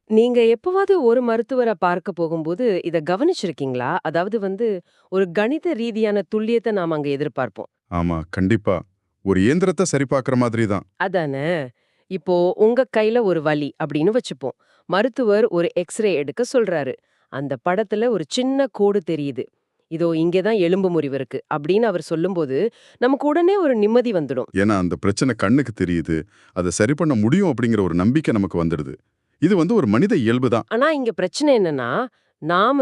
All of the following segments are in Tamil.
நீங்க எப்பவாவது ஒரு மருத்துவர பார்க்க போகும்போது, இத கவனிச்சிருக்கீங்களா? அதாவது ஒரு கணித ரீதியான துல்லியத்த நாம அங்க எதிர்பார்ப்போம். ஆமா, கண்டிப்பா. ஒரு இயந்திரத்த சரி பார்க்குற மாதிரி தான். அதானே! இப்போ உங்க கையில ஒரு வலி அப்படின்னு வச்சுப்போம். மருத்துவர் ஒரு எக்ஸ்ரே எடுக்க சொல்றாரு. அந்த படத்துல ஒரு சின்ன கோடு தெரியுது. இதோ இங்க தான் எலும்பு முறிவு இருக்கு அப்படின்னு அவர் சொல்லும்போது, நமக்கு உடனே ஒரு நிம்மதி வந்துடும். ஏன்னா, அந்த பிரச்சனை கண்ணுக்கு தெரியுது. அத சரி பண்ண முடியும் அப்படிங்கிற ஒரு நம்பிக்கை நமக்கு வந்துடுது. இது ஒரு மனித இயல்பு தான். ஆனா இங்க பிரச்சனை என்னன்னா, நாம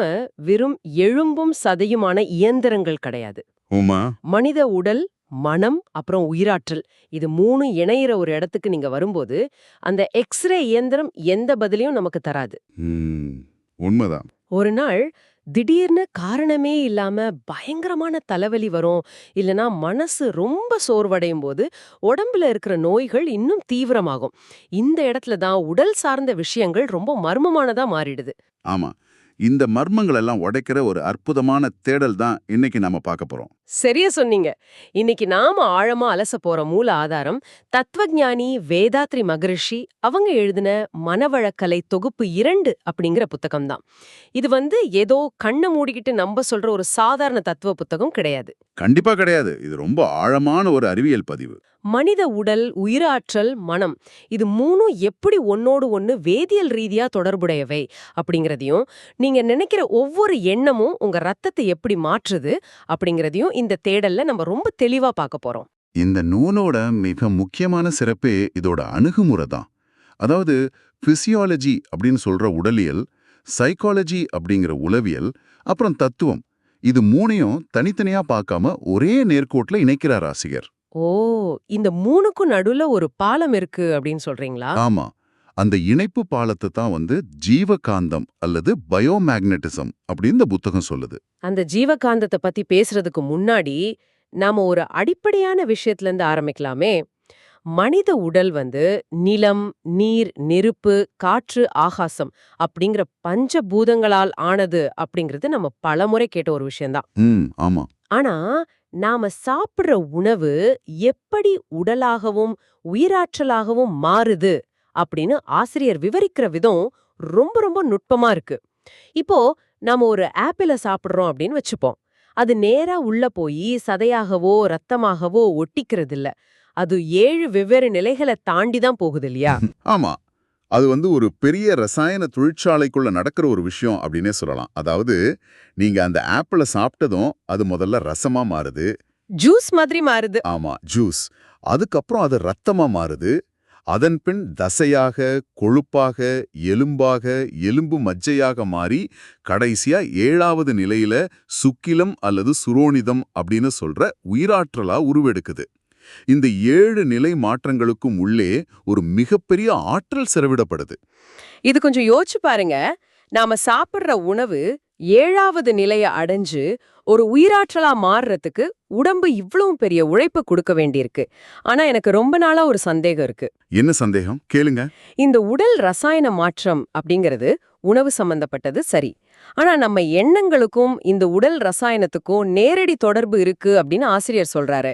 வெறும் எலும்பும் சதையுமான இயந்திரங்கள் கிடையாது. உமா, மனித உடல், மனம், அப்புறம் உயிராற்றல். இது 3 இணையிற ஒரு இடத்துக்கு நீங்க வரும்போது, அந்த எக்ஸ்ரே இயந்திரம் எந்த பதிலையும் நமக்கு தராது. ம். உண்மதான். ஒரு நாள் திடீர்னு காரணமே இல்லாம பயங்கரமான தலைவலி வரும். இல்லனா மனசு ரொம்ப சோர்வடையும் போது, உடம்புல இருக்கிற நோய்கள் இன்னும் தீவிரமாகும். இந்த இடத்துல தான் உடல் சார்ந்த விஷயங்கள் ரொம்ப மர்மமானதா மாறிடுது. ஆமா. இந்த மர்மங்கள் எல்லாம் உடைக்கிற ஒரு அற்புதமான தேடல் தான் இன்னைக்கு நாம பார்க்க போறோம். சரியா சொன்னீங்க. இன்னைக்கு நாம ஆழமா அலச போற மூல ஆதாரம் தத்துவஞானி வேதாத்ரி மகரிஷி அவங்க எழுதின மனவழக்கலை தொகுப்பு 2 அப்படிங்கிற புத்தகம் தான். இது ஏதோ கண்ண மூடிக்கிட்டு நம்ப சொல்ற ஒரு சாதாரண தத்துவ புத்தகம் கிடையாது. கண்டிப்பா கிடையாது. இது ரொம்ப ஆழமான ஒரு அறிவியல் பதிவு. மனித உடல், உயிராற்றல், மனம் இது 3ம் எப்படி ஒன்னோடு ஒண்ணு வேதியியல் ரீதியா தொடர்புடையவை அப்படிங்கிறதையும், நீங்க நினைக்கிற ஒவ்வொரு எண்ணமும் உங்க ரத்தத்தை எப்படி மாற்றுது அப்படிங்கிறதையும் இந்த தேடல்ல நம்ம ரொம்ப தெளிவா பார்க்க போறோம். இந்த நூலோட மிக முக்கியமான சிறப்பே இதோட அணுகுமுறை தான். அதாவது பிசியாலஜி அப்படின்னு சொல்ற உடலியல், சைக்காலஜி அப்படிங்கிற உளவியல், அப்புறம் தத்துவம். இது மூணையும் தனித்தனியா பார்க்காம ஒரே நேர்கோட்டுல இணைக்கிறார் ஆசிரியர். ஓ! இந்த 3க்கும் நடுவுல ஒரு பாலம் இருக்கு அப்படின்னு சொல்றீங்களா? ஆமா. அந்த இணைப்பு பாலத்தை தான் ஜீவகாந்தம் அல்லது பயோமேக்னட்டிசம் அப்படின்னு இந்த புத்தகம் சொல்லுது. அந்த ஜீவகாந்தத்த பத்தி பேசுறதுக்கு முன்னாடி, நாம ஒரு அடிப்படையான விஷயத்துல இருந்து ஆரம்பிக்கலாமே. மனித உடல் நிலம், நீர், நெருப்பு, காற்று, ஆகாசம் அப்படிங்கிற பஞ்சபூதங்களால் ஆனது அப்படிங்கிறது நம்ம பலமுறை கேட்ட ஒரு விஷயம்தான். ஆமா. ஆனா, நாம சாப்பிடுற உணவு எப்படி உடலாகவும், உயிராற்றலாகவும் மாறுது அப்படின்னு ஆசிரியர் விவரிக்கிற விதம் ரொம்ப ரொம்ப நுட்பமா இருக்கு. இப்போ நாம ஒரு ஆப்பிள சாப்பிடுறோம் அப்படின்னு வச்சுப்போம். அது நேரா உள்ள போய் சதையாகவோ, ரத்தமாகவோ ஒட்டிக்கிறது இல்ல. அது 7 வெவ்வேறு நிலைகளை தாண்டி தான் போகுது இல்லையா? ஆமா. அது ஒரு பெரிய ரசாயன தொழிற்சாலைக்குள்ள நடக்கிற ஒரு விஷயம் அப்படின்னே சொல்லலாம். அதாவது, நீங்க அந்த ஆப்பிள சாப்பிட்டதும் அது முதல்ல ரசமா மாறுது. ஜூஸ் மாதிரி மாறுது. ஆமா, ஜூஸ். அதுக்கப்புறம் அது ரத்தமா மாறுது. அதன் பின் தசையாக, கொழுப்பாக, எலும்பாக, எலும்பு மஜ்ஜையாக மாறி கடைசியா 7வது நிலையில சுக்கிலம் அல்லது சுரோனிதம் அப்படின்னு சொல்ற உயிராற்றலா உருவெடுக்குது. இந்த 7 நிலை மாற்றங்களுக்கும் உள்ளே ஒரு மிகப்பெரிய ஆற்றல் செலவிடப்படுது. இது கொஞ்சம் யோசிச்சு பாருங்க. நாம சாப்பிடுற உணவு 7வது நிலைய அடைஞ்சு ஒரு உயிராற்றலா மாறுறதுக்கு உடம்பு இவ்வளவு பெரிய உழைப்பு கொடுக்க வேண்டியிருக்கு. ஆனா எனக்கு ரொம்ப நாளா ஒரு சந்தேகம் இருக்கு. என்ன சந்தேகம்? கேளுங்க. இந்த உடல் ரசாயன மாற்றம் அப்படிங்கிறது உணவு சம்பந்தப்பட்டது சரி. ஆனா நம்ம எண்ணங்களுக்கும் இந்த உடல் ரசாயனத்துக்கும் நேரடி தொடர்பு இருக்கு அப்படின்னு ஆசிரியர் சொல்றாரு.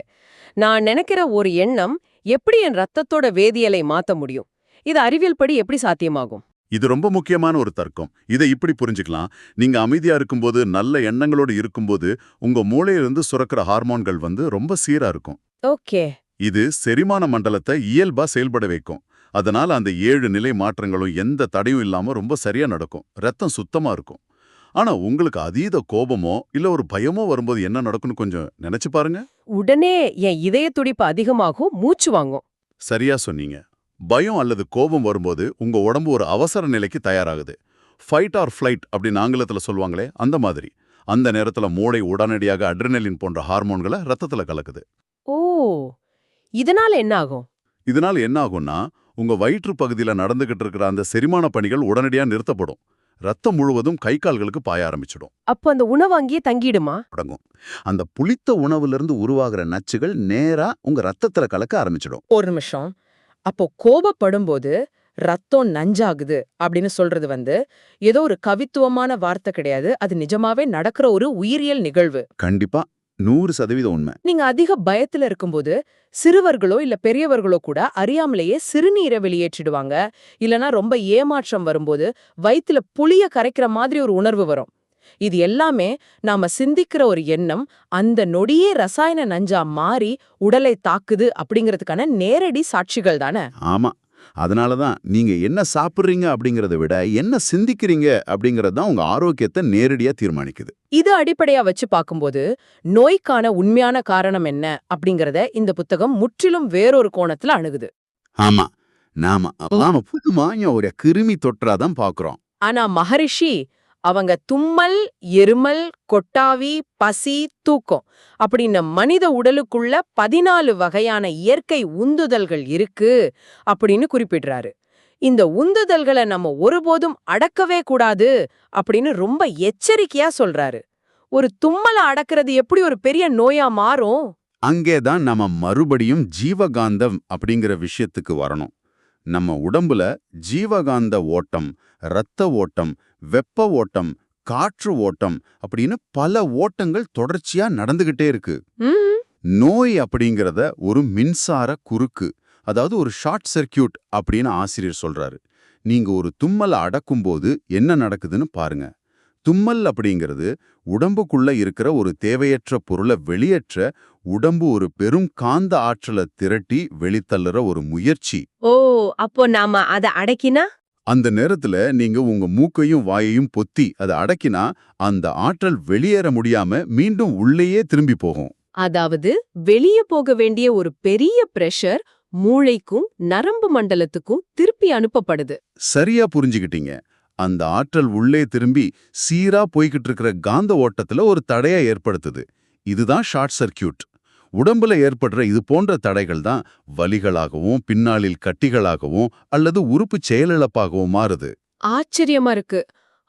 நான் நினைக்கிற ஒரு எண்ணம் எப்படி என் ரத்தத்தோட வேதியியலை மாத்த முடியும்? இது அறிவியல் படி எப்படி சாத்தியமாகும்? இது ரொம்ப முக்கியமான ஒரு தர்க்கம். இதை இப்படி புரிஞ்சுக்கலாம். நீங்க அமைதியா இருக்கும்போது, நல்ல எண்ணங்களோடு இருக்கும்போது, உங்க மூளையிலிருந்து சுரக்கிற ஹார்மோன்கள் ரொம்ப சீரா இருக்கும். ஓகே. இது செரிமான மண்டலத்தை இயல்பா செயல்பட வைக்கும். அதனால அந்த 7 நிலை மாற்றங்களும் எந்த தடையும் இல்லாம ரொம்ப சரியா நடக்கும். ரத்தம் சுத்தமா இருக்கும். ஆனா உங்களுக்கு அதீத கோபமோ இல்ல ஒரு பயமோ வரும்போது என்ன நடக்கும்னு கொஞ்சம் நினைச்சு பாருங்க. உடனே என் இதய துடிப்பு அதிகமாகும், மூச்சு வாங்கும். சரியா சொன்னீங்க. பயம் அல்லது கோபம் வரும்போது உங்க உடம்பு ஒரு அவசர நிலைக்கு தயாராகுது. ஃபைட் ஆர் ஃப்ளைட் அப்படின்னு ஆங்கிலத்துல சொல்லுவாங்களே, அந்த மாதிரி. அந்த நேரத்துல மூளை உடனடியாக அட்ரினலின் போன்ற ஹார்மோன்களை ரத்தத்துல கலக்குது. ஓ! இதனால என்ன ஆகும்? இதனால என்ன ஆகும்னா, உங்க வயிற்று பகுதியில நடந்துகிட்டு இருக்கிற அந்த செரிமான பணிகள் உடனடியா நிறுத்தப்படும். ரத்தம் முழுவதும் கை கால்களுக்கு பாய ஆரம்பிச்சிடும். அப்போ அந்த உணவு அங்கேயே தங்கிடுமா? தொடங்கும். அந்த புளித்த உணவுல உருவாகிற நச்சுகள் நேரா உங்க ரத்தத்துல கலக்க ஆரம்பிச்சிடும். ஒரு நிமிஷம். அப்போ கோபப்படும்போது ரத்தம் நஞ்சாகுது அப்படின்னு சொல்றது ஏதோ ஒரு கவித்துவமான வார்த்தை கிடையாது. அது நிஜமாவே நடக்கிற ஒரு உயிரியல் நிகழ்வு. கண்டிப்பா. 100% உண்மை. நீங்க அதிக பயத்துல இருக்கும்போது சிறுவர்களோ இல்ல பெரியவர்களோ கூட அறியாமலேயே சிறுநீரை வெளியேற்றிடுவாங்க. இல்லனா ரொம்ப ஏமாற்றம் வரும்போது வயித்துல புளிய கரைக்கிற மாதிரி ஒரு உணர்வு வரும். இது எல்லாமே நாம சிந்திக்கிற ஒரு எண்ணம் அந்த நொடியே ரசாயன நஞ்சா மாறி உடலை தாக்குது அப்படிங்கிறதுக்கான நேரடி சாட்சிகள் தானே. ஆமா. அதனால தான் நீங்க என்ன சாப்பிடுறீங்க அப்படிங்கறத விட என்ன சிந்திக்கிறீங்க அப்படிங்கறது தான் உங்க ஆரோக்கியத்தை நேரடியா தீர்மானிக்குது. இது அடிப்படையா வச்சு பார்க்கும்போது நோய்க்கான உண்மையான காரணம் என்ன அப்படிங்கறத இந்த புத்தகம் முற்றிலும் வேறொரு கோணத்துல அணுகுது. ஆமா. நாம புதுமாய ஒரு கிருமி தொற்றாதான் பாக்குறோம். ஆனா மகரிஷி அவங்க தும்மல், எருமல், கொட்டாவி, பசி, தூக்கம் அப்படின்னு மனித உடலுக்குள்ள 14 வகையான இயற்கை உந்துதல்கள் இருக்கு அப்படின்னு குறிப்பிடுறாரு. இந்த உந்துதல்களை நம்ம ஒருபோதும் அடக்கவே கூடாது அப்படின்னு ரொம்ப எச்சரிக்கையா சொல்றாரு. ஒரு தும்மலை அடக்கிறது எப்படி ஒரு பெரிய நோயா மாறும்? அங்கேதான் நம்ம மறுபடியும் ஜீவகாந்தம் அப்படிங்கிற விஷயத்துக்கு வரணும். நம்ம உடம்புல ஜீவகாந்த ஓட்டம், இரத்த ஓட்டம், வெப்ப ஓட்டம், காற்று ஓட்டம் அப்படின்னு பல ஓட்டங்கள் தொடர்ச்சியா நடந்துகிட்டே இருக்கு. நோய் அப்படிங்கறத ஒரு மின்சார குறுக்கு, அதாவது ஒரு ஷார்ட் சர்க்கியூட் அப்படின்னு ஆசிரியர் சொல்றாரு. நீங்க ஒரு தும்மலை அடக்கும்போது என்ன நடக்குதுன்னு பாருங்க. தும்மல் அப்படிங்கிறது உடம்புக்குள்ள இருக்கிற ஒரு தேவையற்ற பொருளை வெளியேற்ற உடம்பு ஒரு பெரும் காந்த ஆற்றலை திரட்டி வெளித்தள்ளுற ஒரு முயற்சி. ஓ, அப்போ நாம அதை அடக்கினா? அந்த நேரத்துல நீங்க உங்க மூக்கையும் வாயையும் பொத்தி அதை அடக்கினா அந்த ஆற்றல் வெளியேற முடியாம மீண்டும் உள்ளேயே திரும்பி போகும். அதாவது வெளியே போக வேண்டிய ஒரு பெரிய பிரஷர் மூளைக்கும் நரம்பு மண்டலத்துக்கும் திருப்பி அனுப்பப்படுது. சரியா புரிஞ்சுக்கிட்டீங்க. அந்த ஆற்றல் உள்ளே திரும்பி சீரா போய்கிட்டு இருக்கிற காந்த ஓட்டத்துல ஒரு தடையை ஏற்படுத்துது. இதுதான் ஷார்ட் சர்க்கியூட். உடம்புல ஏற்படுற இது போன்ற தடைகள் தான் வலிகளாகவும் பின்னாளில் கட்டிகளாகவும் அல்லது உறுப்பு செயலிழப்பாகவும் மாறுது. ஆச்சரியமா இருக்கு.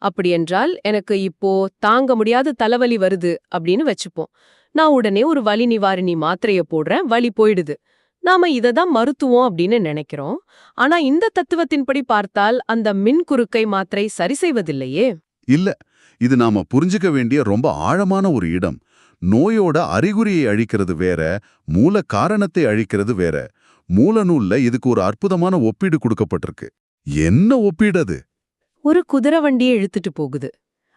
அப்படியென்றால் எனக்கு இப்போ தாங்க முடியாத தலைவலி வருது அப்படின்னு வச்சுப்போம். நான் உடனே ஒரு வலி நிவாரணி மாத்திரைய போடுறேன், வலி போயிடுது. நாம இததான் மருத்துவம் அப்படின்னு நினைக்கிறோம். ஆனா இந்த தத்துவத்தின்படி பார்த்தால் அந்த மின் குறுக்கை மாத்திரை சரி செய்வதில்லையே. இல்ல, இது நாம புரிஞ்சுக்க வேண்டிய ரொம்ப ஆழமான ஒரு இடம். நோயோட அறிகுறியை அழிக்கிறது வேற, மூல காரணத்தை அழிக்கிறது வேற. மூலநூல்ல இதுக்கு ஒரு அற்புதமான ஒப்பீடு கொடுக்கப்பட்டிருக்கு. என்ன ஒப்பீடு அது? ஒரு குதிரை வண்டியை இழுத்துட்டு போகுது.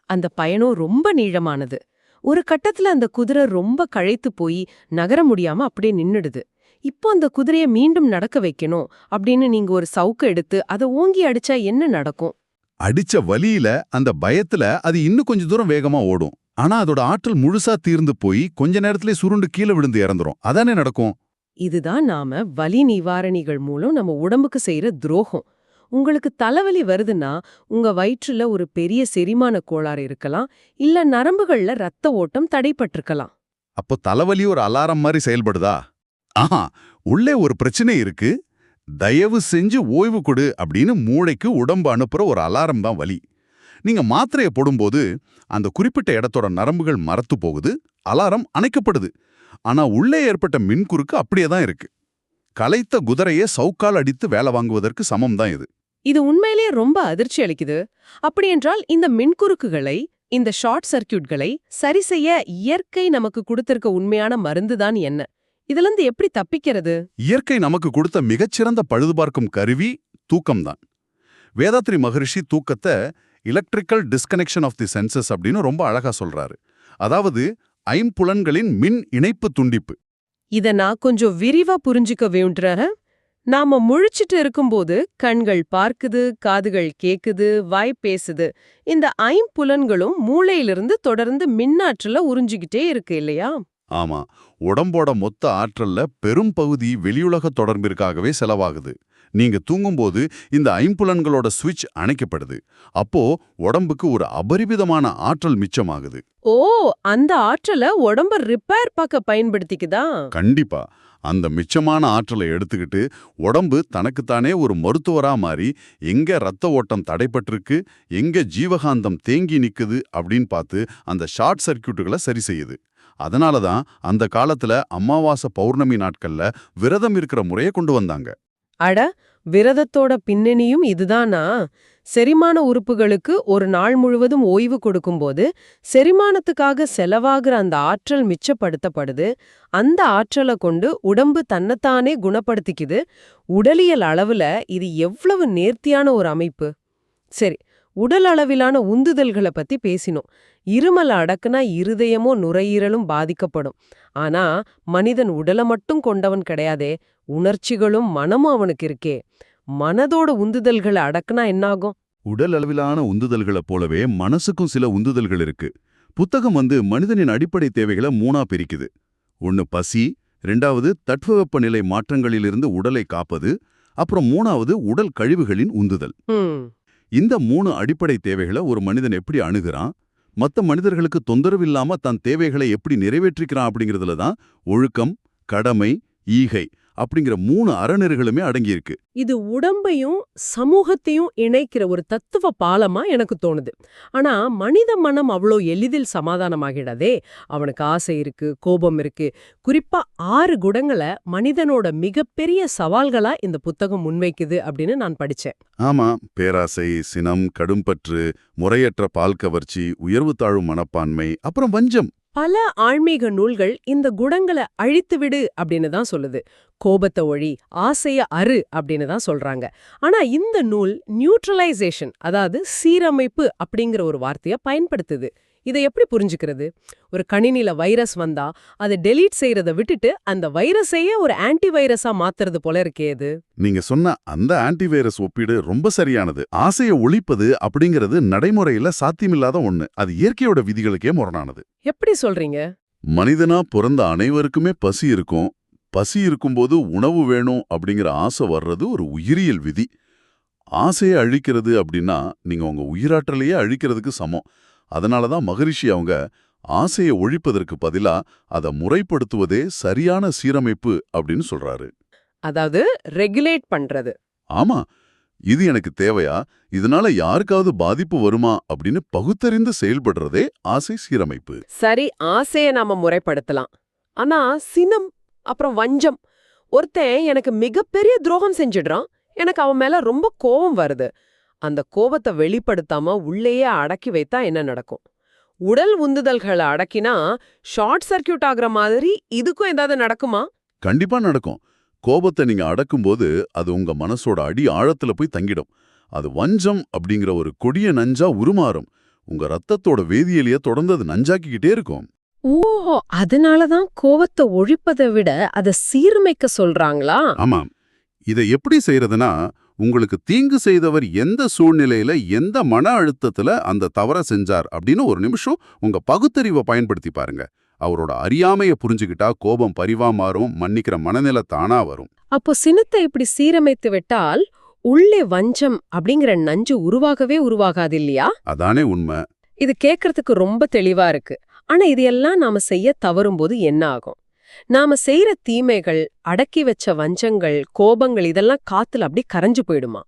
அந்த பயணம் ரொம்ப நீளமானது. ஒரு கட்டத்துல அந்த குதிரை ரொம்ப களைத்து போய் நகர முடியாம அப்படியே நின்னுடுது. இப்போ அந்த குதிரையை மீண்டும் நடக்க வைக்கணும் அப்படின்னு நீங்க ஒரு சவுக்கு எடுத்து அதை ஓங்கி அடிச்சா என்ன நடக்கும்? அடிச்ச வலியில அந்த பயத்துல அது இன்னும் கொஞ்ச தூரம் வேகமா ஓடும். ஆனா அதோட ஆற்றல் முழுசா தீர்ந்து போய் கொஞ்ச நேரத்திலே சுருண்டு கீழே விழுந்து இறந்துரும். அதானே நடக்கும். இதுதான் நாம வலி நிவாரணிகள் மூலம் நம்ம உடம்புக்கு செய்யற துரோகம். உங்களுக்கு தலைவலி வருதுன்னா உங்க வயிற்றுல ஒரு பெரிய செரிமான கோளாறு இருக்கலாம், இல்ல நரம்புகள்ல ரத்த ஓட்டம் தடைப்பட்டிருக்கலாம். அப்போ தலைவலி ஒரு அலாரம் மாதிரி செயல்படுதா? ஆஹா, உள்ளே ஒரு பிரச்சனை இருக்கு. தயவு செஞ்சு ஓய்வு கொடு அப்படின்னு மூளைக்கு உடம்பு அனுப்புற ஒரு அலாரம் தான் வலி. நீங்க மாத்திரையை போடும்போது அந்த குறிப்பிட்ட இடத்தோட நரம்புகள் மரத்து போகுது, அலாரம் அணைக்கப்படுது. ஆனா உள்ளே ஏற்பட்ட மின்குறுக்கு அப்படியே தான் இருக்கு. களைத்த குதிரையை சவுக்கால் அடித்து வேலை வாங்குவதற்கு சமம் தான் இது. இது உண்மையிலேயே ரொம்ப அதிர்ச்சி அளிக்குது. அப்படியென்றால் இந்த மின்குறுக்குகளை, இந்த ஷார்ட் சர்க்கியூட்களை சரி செய்ய இயற்கை நமக்கு கொடுத்திருக்க உண்மையான மருந்து தான் என்ன? இதுல இருந்து எப்படி தப்பிக்கிறது? இயற்கை நமக்கு கொடுத்த மிகச்சிறந்த பழுதுபார்க்கும் கருவி தூக்கம்தான். வேதாத்ரி மகரிஷி தூக்கத்தை electrical disconnection of the senses அப்படின்னு ரொம்ப அழகா சொல்றாரு. அதாவது ஐம்புலன்களின் மின் இணைப்பு துண்டிப்பு. இத நான் கொஞ்சம் விரிவா புரிஞ்சுக்க வேண்டுறேன். நாம முழிச்சிட்டு இருக்கும்போது கண்கள் பார்க்குது, காதுகள் கேக்குது, வாய் பேசுது. இந்த ஐம்புலன்களும் மூளையிலிருந்து தொடர்ந்து மின்னாற்றல உறிஞ்சிக்கிட்டே இருக்கு இல்லையா? ஆமா, உடம்போட மொத்த ஆற்றல்ல பெரும் பகுதி வெளியுலக தொடர்பிற்காகவே செலவாகுது. நீங்க தூங்கும்போது இந்த ஐம்புலன்களோட சுவிட்ச் அணைக்கப்படுது. அப்போ உடம்புக்கு ஒரு அபரிமிதமான ஆற்றல் மிச்சமாகுது. ஓ, அந்த ஆற்றலை உடம்ப ரிப்பேர் பார்க்க பயன்படுத்திக்குதா? கண்டிப்பா. அந்த மிச்சமான ஆற்றலை எடுத்துக்கிட்டு உடம்பு தனக்குத்தானே ஒரு மருத்துவரா மாறி எங்க ரத்த ஓட்டம் தடைப்பட்டிருக்கு, எங்க ஜீவகாந்தம் தேங்கி நிக்குது அப்படின்னு பார்த்து அந்த ஷார்ட் சர்க்கியூட்டுகளை சரி செய்யுது. அதனால தான் அந்த காலத்துல அமாவாசை பௌர்ணமி நாட்கள்ல விரதம் இருக்கிற முறையை கொண்டு வந்தாங்க. அட, விரதத்தோட பின்னணியும் இதுதானா? செரிமான உறுப்புகளுக்கு ஒரு நாள் முழுவதும் ஓய்வு கொடுக்கும்போது செரிமானத்துக்காக செலவாகிற அந்த ஆற்றல் மிச்சப்படுத்தப்படுது. அந்த ஆற்றலை கொண்டு உடம்பு தன்னைத்தானே குணப்படுத்திக்குது. உடலியல் அளவுல இது எவ்வளவு நேர்த்தியான ஒரு அமைப்பு. சரி, உடல் அளவிலான உந்துதல்களை பத்தி பேசினோம். இருமலை அடக்குனா இருதயமும் நுரையீரலும் பாதிக்கப்படும். ஆனா மனிதன் உடலை மட்டும் கொண்டவன் கிடையாதே, உணர்ச்சிகளும் மனமும் அவனுக்கு இருக்கே. மனதோட உந்துதல்களை அடக்குனா என்னாகும்? உடல் அளவிலான உந்துதல்களைப் போலவே மனசுக்கும் சில உந்துதல்கள் இருக்கு. புத்தகம் மனிதனின் அடிப்படை தேவைகளை 3ஆ பிரிக்குது. 1 பசி, 2வது தட்பவெப்பநிலை மாற்றங்களிலிருந்து உடலை காப்பது, அப்புறம் 3வது உடல் கழிவுகளின் உந்துதல். இந்த 3 அடிப்படை தேவைகளை ஒரு மனிதன் எப்படி அணுகுறான், மத்த மனிதர்களுக்கு தொந்தரவில்லாம தன் தேவைகளை எப்படி நிறைவேற்றிக்கிறான் அப்படிங்கிறதுல தான் ஒழுக்கம், கடமை, ஈகை அப்படிங்கிற 3 அறநெறிகளுமே அடங்கியிருக்கு. இது உடம்பையும் சமூகத்தையும் இணைக்கிற ஒரு தத்துவ பாலமா எனக்கு தோணுது. ஆனா மனித மனம் அவ்வளோ எளிதில் சமாதானமாகிடாதே. அவனுக்கு ஆசை இருக்கு, கோபம் இருக்கு. குறிப்பா 6 குணங்களை மனிதனோட மிகப்பெரிய சவால்களா இந்த புத்தகம் முன்வைக்குது அப்படின்னு நான் படிச்சேன். ஆமா, பேராசை, சினம், கடும்பற்று, முறையற்ற பால் கவர்ச்சி, உயர்வு தாழ்வு மனப்பான்மை, அப்புறம் வஞ்சம். பல ஆன்மீக நூல்கள் இந்த குணங்களை அழித்துவிடு அப்படின்னு தான் சொல்லுது. கோபத்தை ஒழி, ஆசைய அறு அப்படின்னு தான் சொல்றாங்க. ஆனா இந்த நூல் நியூட்ரலைசேஷன், அதாவது சீரமைப்பு அப்படிங்கிற ஒரு வார்த்தையை பயன்படுத்துது. இதை எப்படி புரிஞ்சுக்கிறது? ஒரு கணினில வைரஸ் வந்தா அதை டெலீட் செய்யறத விட்டுட்டு அந்த வைரஸையே ஒரு ஆன்டி வைரஸா மாத்துறது போல இருக்கே இது. நீங்க சொன்ன அந்த ஆன்டிவைரஸ் ஒப்பீடு ரொம்ப சரியானது. ஆசையை ஒழிப்பது அப்படிங்கிறது நடைமுறையில சாத்தியமில்லாத ஒண்ணு. அது இயற்கையோட விதிகளுக்கே முரணானது. எப்படி சொல்றீங்க? மனிதனா பிறந்த அனைவருக்குமே பசி இருக்கும். பசி இருக்கும்போது உணவு வேணும் அப்படிங்கிற ஆசை வர்றது ஒரு உயிரியல் விதி. ஆசையை அழிக்கிறது அப்படின்னா நீங்க உங்க உயிராற்றலையே அழிக்கிறதுக்கு சமம். அதனாலதான் மகரிஷி அவங்க ஆசையை ஒழிப்பதற்கு பதிலா அதை முறைப்படுத்துவதே சரியான சீரமைப்பு அப்படின்னு சொல்றாரு. அதாவது ரெகுலேட் பண்றது. ஆமா, இது எனக்கு தேவையா, இதனால யாருக்காவது பாதிப்பு வருமா அப்படின்னு பகுத்தறிந்து செயல்படுறதே ஆசை சீரமைப்பு. சரி, ஆசையை நாம முறைப்படுத்தலாம். ஆனா சினம் அப்புறம் வஞ்சம், ஒருத்தன் எனக்கு மிகப்பெரிய துரோகம் செஞ்சிடுறான், எனக்கு அவன் மேல ரொம்ப கோபம் வருது. அந்த கோபத்தை வெளிப்படுத்தாம உள்ளேயே அடக்கி வைத்தா என்ன நடக்கும்? உடல் உந்துதல்களை அடக்கினா ஷார்ட் சர்க்கியூட் ஆகுற மாதிரி இதுக்கும் ஏதாவது நடக்குமா? கண்டிப்பா நடக்கும். கோபத்தை நீங்க அடக்கும்போது அது உங்க மனசோட அடி ஆழத்துல போய் தங்கிடும். அது வஞ்சம் அப்படிங்கிற ஒரு கொடிய நஞ்சா உருமாறும். உங்க ரத்தத்தோட வேதியியலையே தொடர்ந்து அது நஞ்சாக்கிக்கிட்டே இருக்கும். ஓ, அதனாலதான் கோபத்தை ஒழிப்பதை விட அதை சீர்மைக்க சொல்றாங்களா? ஆமாம். இதை எப்படி செய்யறதுன்னா, உங்களுக்கு தீங்கு செய்தவர் எந்த சூழ்நிலையில எந்த மன அழுத்தத்துல அந்த தவற செஞ்சார் அப்படின்னு ஒரு நிமிஷம் உங்க பகுத்தறிவை பயன்படுத்தி பாருங்க. அவரோட அறியாமைய புரிஞ்சுக்கிட்டா கோபம் பரிவா மாறும், மன்னிக்கிற மனநிலை தானா வரும். அப்போ சினத்தை இப்படி சீரமைத்து விட்டால் உள்ளே வஞ்சம் அப்படிங்கிற நஞ்சு உருவாகவே உருவாகாது இல்லையா? அதானே உண்மை. இது கேட்கறதுக்கு ரொம்ப தெளிவா இருக்கு. ஆனா இதையெல்லாம் நாம செய்ய தவறும்போது என்ன ஆகும்? நாம செய்யற தீமைகள், அடக்கி வச்ச வஞ்சங்கள், கோபங்கள் இதெல்லாம் காத்துல அப்படி கரைஞ்சு போயிடுமா?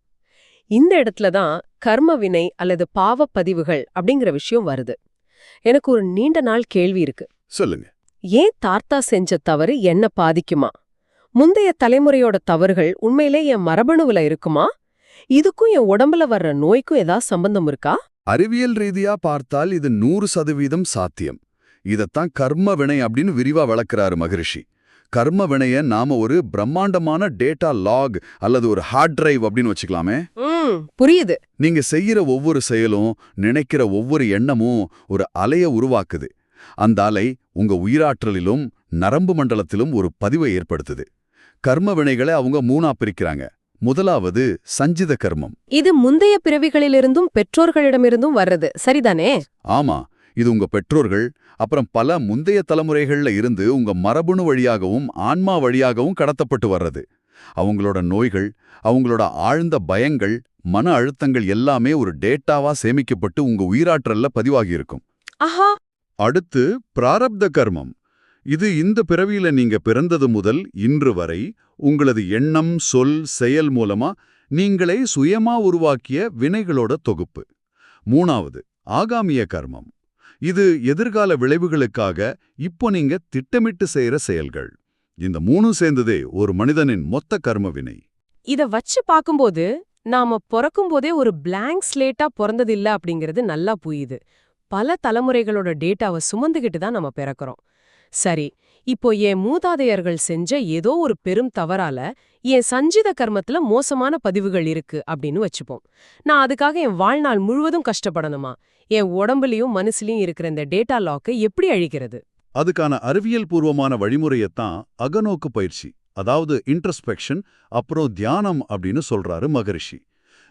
இந்த இடத்துலதான் கர்ம வினை அல்லது பாவப்பதிவுகள் அப்படிங்கிற விஷயம் வருது. எனக்கு ஒரு நீண்ட நாள் கேள்வி இருக்கு. சொல்லுங்க. ஏன் தாத்தா செஞ்ச தவறு என்ன பாதிக்குமா? முந்தைய தலைமுறையோட தவறுகள் உண்மையிலே என் மரபணுவுல இருக்குமா? இதுக்கும் என் உடம்புல வர்ற நோய்க்கும் ஏதாவது சம்பந்தம் இருக்கா? அறிவியல் ரீதியா பார்த்தால் இது 100% சாத்தியம். இதத்தான் கர்ம வினை அப்படின்னு விரிவா விளக்குறாரு மகரிஷி. கர்ம வினைய நாம ஒரு பிரம்மாண்டமான டேட்டா லாக் அல்லது ஒரு ஹார்ட் டிரைவ் அப்படின்னு வச்சுக்கலாமே. புரியுது. நீங்க செய்யற ஒவ்வொரு செயலும், நினைக்கிற ஒவ்வொரு எண்ணமும் ஒரு அலைய உருவாக்குது. அந்த அலை உங்க உயிராற்றலிலும் நரம்பு மண்டலத்திலும் ஒரு பதிவை ஏற்படுத்துது. கர்ம வினைகளை அவங்க 3ஆ பிரிக்கிறாங்க. முதலாவது சஞ்சித கர்மம். இது முந்தைய பிறவிகளிலிருந்தும் பெற்றோர்களிடமிருந்தும் வர்றது, சரிதானே? ஆமா, இது உங்க பெற்றோர்கள் அப்புறம் பல முந்தைய தலைமுறைகள்ல இருந்து உங்க மரபணு வழியாகவும் ஆன்மா வழியாகவும் கடத்தப்பட்டு வர்றது. அவங்களோட நோய்கள், அவங்களோட ஆழ்ந்த பயங்கள், மன அழுத்தங்கள் எல்லாமே ஒரு டேட்டாவா சேமிக்கப்பட்டு உங்க உயிராற்றல்ல பதிவாகி இருக்கும். ஆஹா. அடுத்து பிராரப்த கர்மம். இது இந்த பிறவியில நீங்க பிறந்தது முதல் இன்று வரை உங்களது எண்ணம், சொல், செயல் மூலமா நீங்களே சுயமா உருவாக்கிய வினைகளோட தொகுப்பு. 3வது ஆகாமிய கர்மம். இது எதிர்கால விளைவுகளுக்காக இப்போ நீங்க திட்டமிட்டு செய்யற செயல்கள். இந்த 3 சேர்ந்ததே ஒரு மனிதனின் மொத்த கர்ம வினை. இத வச்சு பாக்கும்போது நாம பொறக்கும் போதே ஒரு பிளாங்க் ஸ்லேட்டா பொறந்ததில்ல அப்படிங்கிறது நல்லா புரியுது. பல தலைமுறைகளோட டேட்டாவை சுமந்துகிட்டு தான் நம்ம பிறக்கறோம். சரி, இப்போ என் மூதாதையர்கள் செஞ்ச ஏதோ ஒரு பெரும் தவறால என் சஞ்சித கர்மத்துல மோசமான பதிவுகள் இருக்கு அப்படின்னு வச்சுப்போம். நான் அதுக்காக என் வாழ்நாள் முழுவதும் கஷ்டப்படணுமா? என் உடம்புலயும் மனசுலயும் இருக்கிற இந்த டேட்டா லாக்கை எப்படி அழிக்கிறது? அதுக்கான அறிவியல் பூர்வமான வழிமுறையத்தான் அகநோக்கு பயிற்சி, அதாவது இன்ட்ரஸ்பெக்ஷன், அப்புறம் தியானம் அப்படின்னு சொல்றாரு மகரிஷி.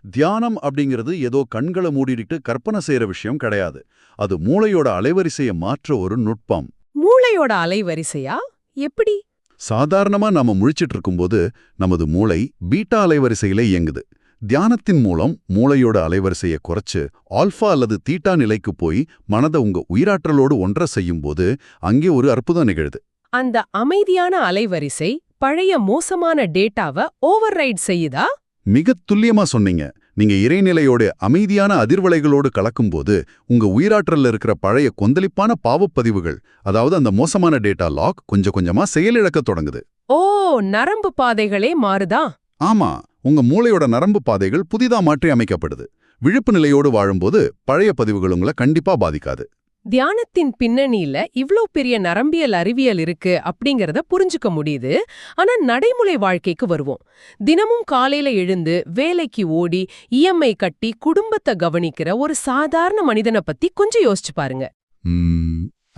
தியானம் அப்படிங்கிறது ஏதோ கண்களை மூடிட்டு கற்பனை செய்யற விஷயம் கிடையாது. அது மூளையோட அலைவரிசையை மாற்ற ஒரு நுட்பம். மூளையோட அலைவரிசையா? எப்படி? சாதாரணமா நாம முழிச்சிட்டு இருக்கும்போது நமது மூளை பீட்டா அலைவரிசையில இயங்குது. தியானத்தின் மூலம் மூளையோட அலைவரிசையை குறைச்சு ஆல்ஃபா அல்லது தீட்டா நிலைக்கு போய் மனதை உங்க உயிராற்றலோடு ஒன்ற செய்யும்போது அங்கே ஒரு அற்புதம் நிகழுது. அந்த அமைதியான அலைவரிசை பழைய மோசமான டேட்டாவை ஓவர் ரைட் செய்யுதா? மிகத் துல்லியமா சொன்னீங்க. நீங்க இறைநிலையோட அமைதியான அதிர்வலைகளோடு கலக்கும்போது உங்க உயிராற்றல்ல இருக்கிற பழைய கொந்தளிப்பான பாவப்பதிவுகள், அதாவது அந்த மோசமான டேட்டா லாக் கொஞ்சம் கொஞ்சமா செயலிழக்கத் தொடங்குது. ஓ, நரம்பு பாதைகளே மாறுதா? ஆமா, உங்க மூளையோட நரம்பு பாதைகள் புதிதா மாற்றி அமைக்கப்படுது. விழிப்பு நிலையோடு வாழும்போது பழைய பதிவுகள் உங்களை கண்டிப்பா பாதிக்காது. தியானத்தின் பின்னணியில இவ்ளோ பெரிய நரம்பியல் அறிவியல் இருக்கு அப்படிங்கறத புரிஞ்சுக்க முடியுது. ஆனா நடைமுறை வாழ்க்கைக்கு வருவோம். தினமும் காலையில எழுந்து வேலைக்கு ஓடி இஎம்ஐ கட்டி குடும்பத்தை கவனிக்கிற ஒரு சாதாரண மனிதனை பத்தி கொஞ்சம் யோசிச்சு பாருங்க.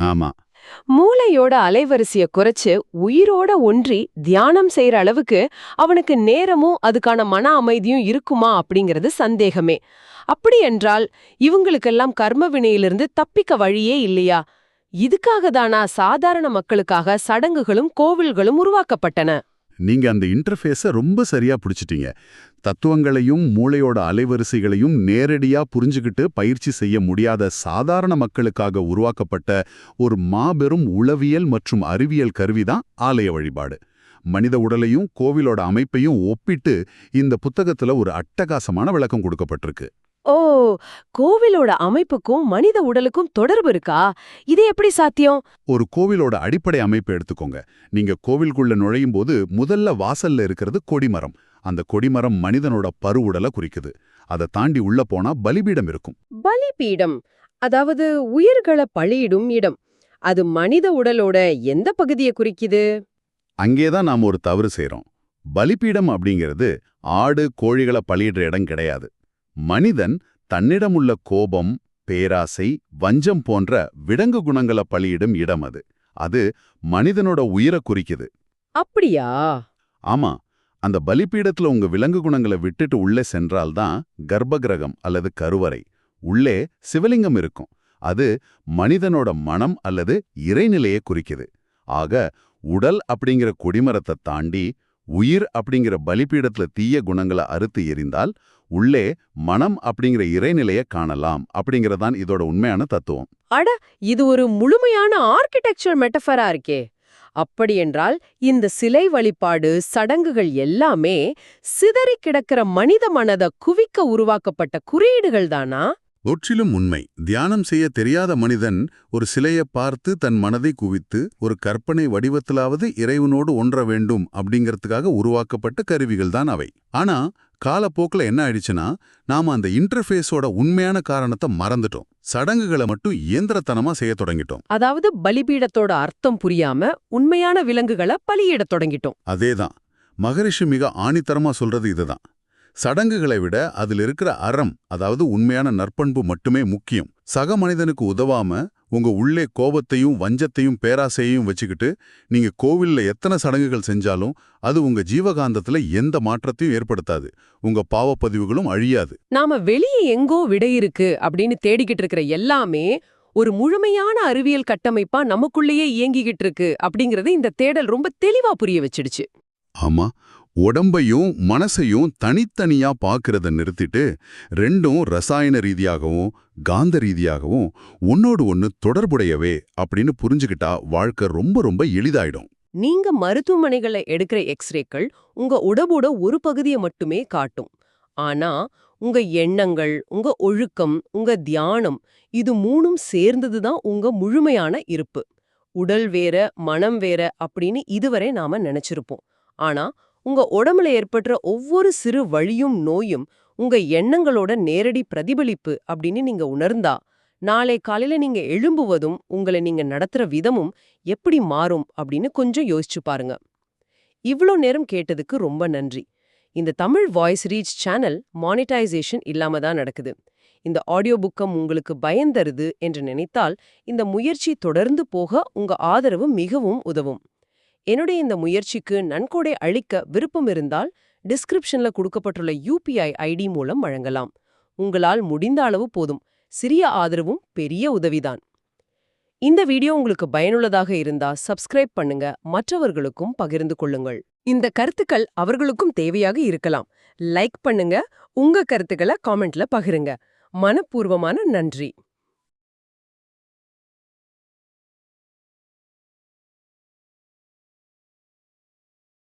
ஆமா, மூளையோட அலைவரிசைய குறைச்சு உயிரோட ஒன்றி தியானம் செய்யற அளவுக்கு அவனுக்கு நேரமும் அதுக்கான மன அமைதியும் இருக்குமா அப்படிங்கிறது சந்தேகமே. அப்படி என்றால் இவங்களுக்கெல்லாம் கர்ம வினையிலிருந்து தப்பிக்க வழியே இல்லையா? இதுக்காக தானா சாதாரண மக்களுக்காக சடங்குகளும் கோவில்களும் உருவாக்கப்பட்டன? நீங்க அந்த இன்டர்ஃபேஸ ரொம்ப சரியா புடிச்சிட்டீங்க. தத்துவங்களையும் மூளையோட அலைவரிசைகளையும் நேரடியா புரிஞ்சுக்கிட்டு பயிற்சி செய்ய முடியாத சாதாரண மக்களுக்காக உருவாக்கப்பட்ட ஒரு மாபெரும் உளவியல் மற்றும் அறிவியல் கருவிதான் ஆலய வழிபாடு. மனித உடலையும் கோவிலோட அமைப்பையும் ஒப்பிட்டு இந்த புத்தகத்துல ஒரு அட்டகாசமான விளக்கம் கொடுக்கப்பட்டிருக்கு. ஓ, கோவிலோட அமைப்புக்கும் மனித உடலுக்கும் தொடர்பு இருக்கா? இது எப்படி சாத்தியம்? ஒரு கோவிலோட அடிப்படை அமைப்பை எடுத்துக்கோங்க. நீங்க கோவிலுக்குள்ள நுழையும் போது முதல்ல வாசல்ல இருக்கிறது கொடிமரம். அந்த கொடிமரம் மனிதனோட பருவுடலை குறிக்குது. அதை தாண்டி உள்ள போனா பலிபீடம் இருக்கும். பலிபீடம், அதாவது உயிர்களை பலியிடும் இடம். அது மனித உடலோட எந்த பகுதியை குறிக்குது? அங்கேதான் நாம ஒரு தவறு செய்றோம். பலிபீடம் அப்படிங்கிறது ஆடு கோழிகளை பலியிடுற இடம் கிடையாது. மனிதன் தன்னிடமுள்ள கோபம், பேராசை, வஞ்சம் போன்ற விடங்கு குணங்களை பலியிடும் இடம் அது. அது மனிதனோட உயிரை குறிக்குது. அப்படியா? ஆமா, அந்த பலிபீடத்துல உங்க விலங்கு குணங்களை விட்டுட்டு உள்ளே சென்றால்தான் கர்ப்பகிரகம் அல்லது கருவறை. உள்ளே சிவலிங்கம் இருக்கும். அது மனிதனோட மனம் அல்லது இறைநிலையை குறிக்குது. ஆக உடல் அப்படிங்கிற கொடிமரத்தை தாண்டி உயிர் அப்படிங்கிற பலிபீடத்துல தீய குணங்களை அறுத்து எறிந்தால் உள்ளே மனம் அப்படிங்கிற இறைநிலையை காணலாம் அப்படிங்கறதான் இதோட உண்மையான தத்துவம். அட, இது ஒரு முழுமையான ஆர்கிடெக்சர் மெட்டஃபரா இருக்கே. அப்படியென்றால் இந்த சிலை வழிபாடு சடங்குகள் எல்லாமே சிதறி கிடக்கிற மனித மனதை குவிக்க உருவாக்கப்பட்ட குறியீடுகள் தானா? முற்றிலும் உண்மை. தியானம் செய்ய தெரியாத மனிதன் ஒரு சிலையை பார்த்து தன் மனதை குவித்து ஒரு கற்பனை வடிவத்திலாவது இறைவனோடு ஒன்ற வேண்டும் அப்படிங்கிறதுக்காக உருவாக்கப்பட்ட கருவிகள் தான் அவை. ஆனா காலப்போக்கில் என்ன ஆயிடுச்சுன்னா நாம அந்த இன்டர்ஃபேஸோட உண்மையான காரணத்தை மறந்துட்டோம். சடங்குகளை மட்டும் இயந்திரத்தனமா செய்ய தொடங்கிட்டோம். அதாவது பலிபீடத்தோட அர்த்தம் புரியாம உண்மையான விலங்குகளை பலியிடத் தொடங்கிட்டோம். அதேதான் மகரிஷி மிக ஆணித்தரமா சொல்றது இதுதான். சடங்குகளை விட அதில் இருக்கிற அறம், அதாவது உண்மையான நற்பண்பு மட்டுமே முக்கியம். சக மனிதனுக்கு உதவாம உங்க உள்ளே கோபத்தையும் வஞ்சத்தையும் பேராசையையும் வச்சுக்கிட்டு நீங்க கோவில்ல எத்தனை சடங்குகள் செஞ்சாலும் அது உங்க ஜீவகாந்தத்துல எந்த மாற்றத்தையும் ஏற்படுத்தாது. உங்க பாவப்பதிவுகளும் அழியாது. நாம வெளியே எங்கோ விடை இருக்கு அப்படின்னு தேடிக்கிட்டு இருக்கிற எல்லாமே ஒரு முழுமையான அறிவியல் கட்டமைப்பா நமக்குள்ளேயே இயங்கிக்கிட்டு இருக்கு அப்படிங்கறது இந்த தேடல் ரொம்ப தெளிவா புரிய வச்சிடுச்சு. ஆமா, உடம்பையும் மனசையும் தனித்தனியா பார்க்கறத நிறுத்திட்டு ரெண்டும் ரசாயன ரீதியாகவும் காந்த ரீதியாகவும் ஒன்னோடு ஒன்னு தொடர்புடையவே அப்படின்னு புரிஞ்சுக்கிட்டா வாழ்க்கை ரொம்ப ரொம்ப எளிதாயிடும். நீங்க மருத்துவமனைகளை எடுக்கிற எக்ஸ்ரேக்கள் உங்க உடம்போட ஒரு பகுதியை மட்டுமே காட்டும். ஆனா உங்க எண்ணங்கள், உங்க ஒழுக்கம், உங்க தியானம், இது மூணும் சேர்ந்ததுதான் உங்க முழுமையான இருப்பு. உடல் வேற மனம் வேற அப்படின்னு இதுவரை நாம நினைச்சிருப்போம். ஆனா உங்க உடம்புல ஏற்படுற ஒவ்வொரு சிறு வலியும் நோயும் உங்க எண்ணங்களோட நேரடி பிரதிபலிப்பு அப்படின்னு நீங்க உணர்ந்தா, நாளை காலையில நீங்க எழும்புவதும் உங்களை நீங்க நடத்துற விதமும் எப்படி மாறும் அப்படின்னு கொஞ்சம் யோசிச்சு பாருங்க. இவ்ளோ நேரம் கேட்டதுக்கு ரொம்ப நன்றி. இந்த Tamil voice reach channel monetisation இல்லாம தான் நடக்குது. இந்த ஆடியோ புக்கம் உங்களுக்கு பயன்தருது என்று நினைத்தால் இந்த முயற்சி தொடர்ந்து போக உங்க ஆதரவு மிகவும் உதவும். என்னுடைய இந்த முயற்சிக்கு நன்கொடை அளிக்க விருப்பம் இருந்தால் டிஸ்கிரிப்ஷன்ல கொடுக்கப்பட்டுள்ள UPI ஐடி மூலம் வழங்கலாம். உங்களால் முடிந்த அளவு போதும். சிறிய ஆதரவும் பெரிய உதவிதான். இந்த வீடியோ உங்களுக்கு பயனுள்ளதாக இருந்தா சப்ஸ்கிரைப் பண்ணுங்க, மற்றவர்களுக்கும் பகிர்ந்து கொள்ளுங்கள். இந்த கருத்துக்கள் அவர்களுக்கும் தேவையாக இருக்கலாம். லைக் பண்ணுங்க, உங்க கருத்துக்களை காமெண்ட்ல பகிருங்க. மனப்பூர்வமான நன்றி.